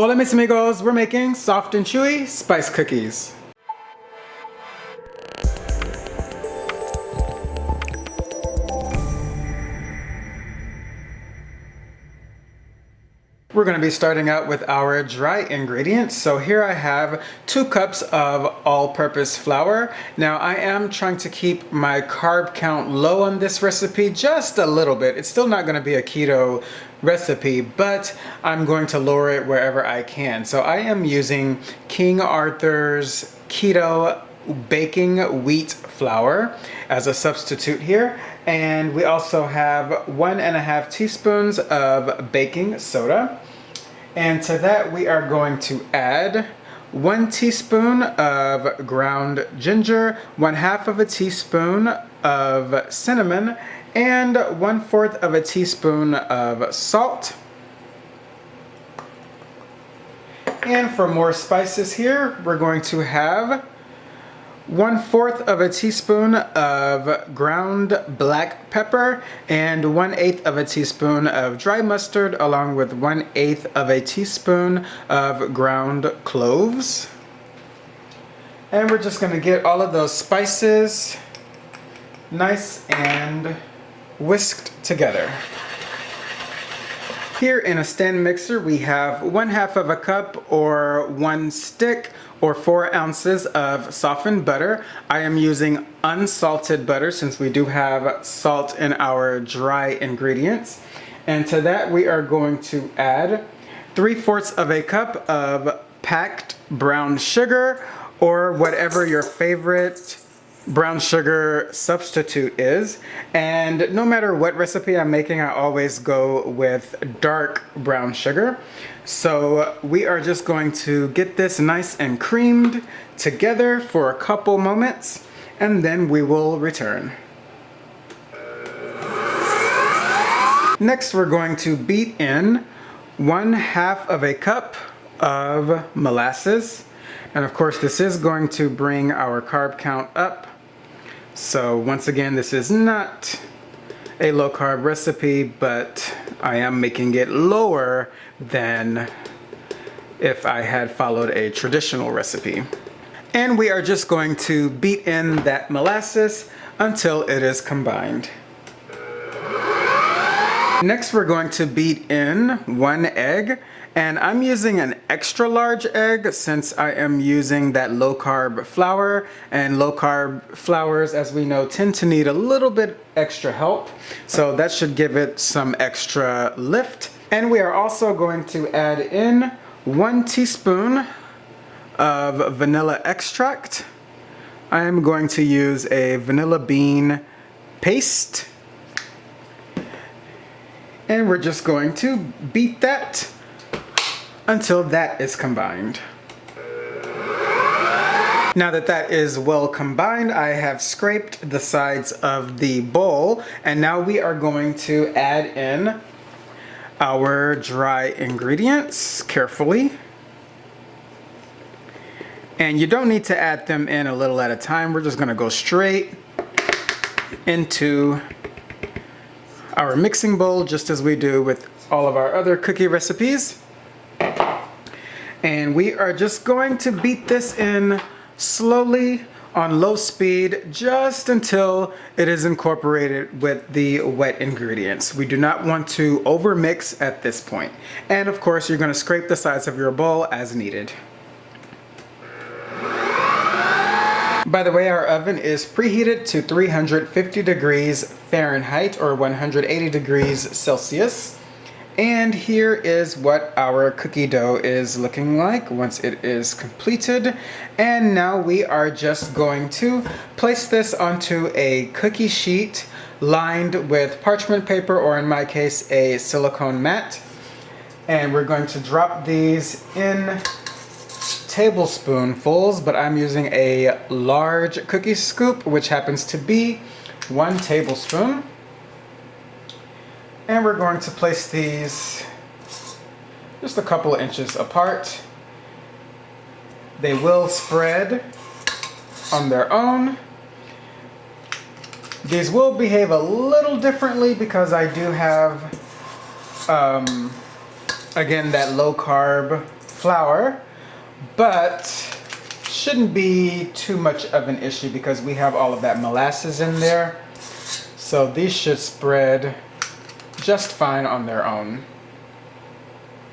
Hola mis amigos, we're making soft and chewy spice cookies. We're going to be starting out with our dry ingredients. So here I have 2 cups of all-purpose flour. Now I am trying to keep my carb count low on this recipe just a little bit. It's still not going to be a keto recipe, but I'm going to lower it wherever I can. So I am using King Arthur's keto baking wheat flour as a substitute here. And we also have 1.5 teaspoons of baking soda. And to that we are going to add 1 teaspoon of ground ginger, 1/2 teaspoon of cinnamon, and 1/4 teaspoon of salt. And for more spices here, we're going to have 1/4 teaspoon of ground black pepper and 1/8 teaspoon of dry mustard, along with 1/8 teaspoon of ground cloves. And we're just going to get all of those spices nice and whisked together. Here in a stand mixer we have 1/2 cup or 1 stick or 4 ounces of softened butter. I am using unsalted butter since we do have salt in our dry ingredients. And to that we are going to add 3/4 cup of packed brown sugar, or whatever your favorite brown sugar substitute is. And no matter what recipe I'm making, I always go with dark brown sugar. So we are just going to get this nice and creamed together for a couple moments, and then we will return. Next we're going to beat in 1/2 cup of molasses. And of course this is going to bring our carb count up. So once again, this is not a low carb recipe, but I am making it lower than if I had followed a traditional recipe. And we are just going to beat in that molasses until it is combined. Next we're going to beat in 1 egg. And I'm using an extra large egg since I am using that low carb flour, and low carb flours, as we know, tend to need a little bit extra help. So that should give it some extra lift. And we are also going to add in 1 teaspoon of vanilla extract. I am going to use a vanilla bean paste. And we're just going to beat that until that is combined. Now that that is well combined, I have scraped the sides of the bowl, and now we are going to add in our dry ingredients carefully. And you don't need to add them in a little at a time. We're just going to go straight into our mixing bowl, just as we do with all of our other cookie recipes. And we are just going to beat this in slowly on low speed just until it is incorporated with the wet ingredients. We do not want to overmix at this point. And of course, you're going to scrape the sides of your bowl as needed. By the way, our oven is preheated to 350 degrees Fahrenheit or 180 degrees Celsius. And here is what our cookie dough is looking like once it is completed. And now we are just going to place this onto a cookie sheet lined with parchment paper, or in my case, a silicone mat. And we're going to drop these in tablespoonfuls, but I'm using a large cookie scoop, which happens to be 1 tablespoon. And we're going to place these just a couple of inches apart. They will spread on their own. These will behave a little differently because I do have, again, that low carb flour, but shouldn't be too much of an issue because we have all of that molasses in there. So these should spread just fine on their own.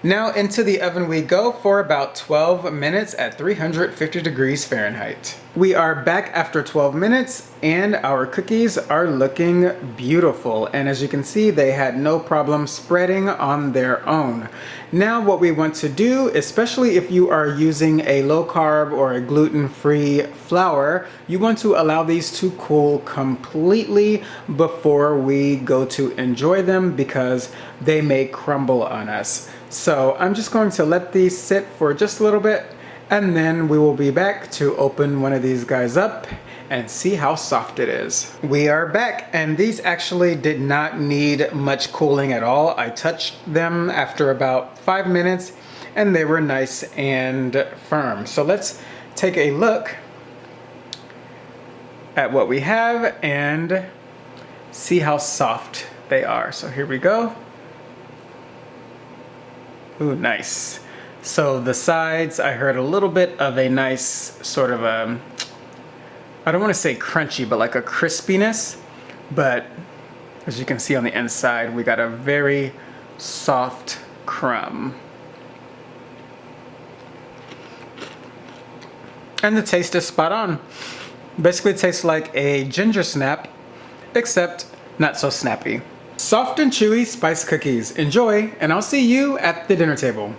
Now into the oven we go for about 12 minutes at 350 degrees Fahrenheit. We are back after 12 minutes and our cookies are looking beautiful. And as you can see, they had no problem spreading on their own. Now what we want to do, especially if you are using a low carb or a gluten-free flour, you want to allow these to cool completely before we go to enjoy them because they may crumble on us. So I'm just going to let these sit for just a little bit and then we will be back to open one of these guys up and see how soft it is. We are back and these actually did not need much cooling at all. I touched them after about 5 minutes and they were nice and firm. So let's take a look at what we have and see how soft they are. So here we go. Ooh, nice. So the sides, I heard a little bit of a nice sort of a, I don't want to say crunchy, but like a crispiness. But as you can see on the inside, we got a very soft crumb. And the taste is spot on. Basically it tastes like a ginger snap, except not so snappy. Soft and chewy spice cookies. Enjoy, and I'll see you at the dinner table.